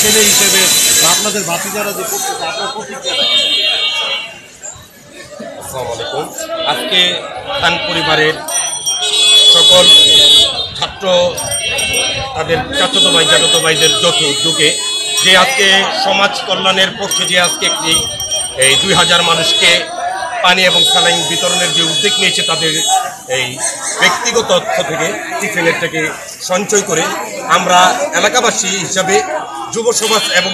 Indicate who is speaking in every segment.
Speaker 1: ছেলে হিসেবে বা আপনাদের ভাতিজারা যে করতেছে আপনার প্রতিক্রিয়া?
Speaker 2: আসসালামু আলাইকুম। আজকে খান পরিবারের সকল ছাত্র তাদের চাচাতো ভাই চাচাতো ভাইদের যৌথ উদ্যোগে যে আজকে সমাজ কল্যাণের পক্ষে যে আজকে একটি এই 2000 মানুষকে পানি এবং স্যালাইন বিতরণের যে উদ্যোগ নিয়েছে তাদের এই ব্যক্তিগত অর্থ থেকে টিফিনের থেকে সঞ্চয় করে আমরা এলাকাবাসী হিসাবে যুব সমাজ এবং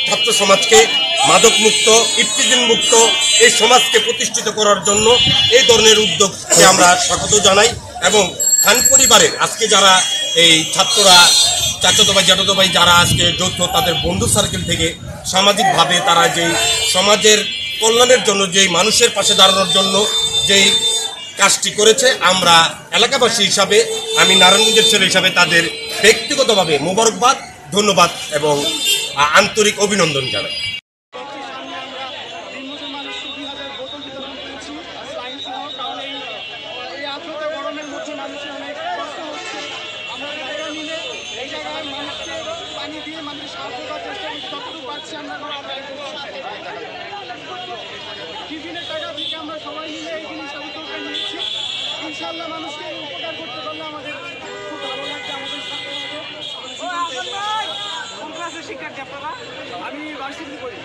Speaker 2: ছাত্র সমাজকে মাদকমুক্ত ইফতিজিন মুক্ত এই সমাজকে প্রতিষ্ঠিত করার জন্য এই ধরনের উদ্যোগকে আমরা স্বাগত জানাই। এবং খান পরিবারের আজকে যারা এই ছাত্ররা চাচাতো ভাই জ্যাঠাতো ভাই যারা আজকে যৌথ তাদের বন্ধু সার্কেল থেকে সামাজিকভাবে তারা যেই সমাজের কল্যাণের জন্য যেই মানুষের পাশে দাঁড়ানোর জন্য যেই কাজটি করেছে আমরা এলাকাবাসী হিসাবে আমি নারায়ণগঞ্জের ছেলে হিসাবে তাদের ব্যক্তিগতভাবে মোবারকবাদ ধন্যবাদ এবং আন্তরিক অভিনন্দন জানাই।
Speaker 3: টিফিনের টাকা থেকে আমরা সবাই মিলে এই জিনিসটা উদ্যোগটা নিয়েছি। ইনশাআল্লাহ মানুষকে উপকার করতে পারলে আমাদের খুব ভালো লাগবে। আমাদের শিক্ষার্থী আপনারা, আমি ভার্সিটি করি।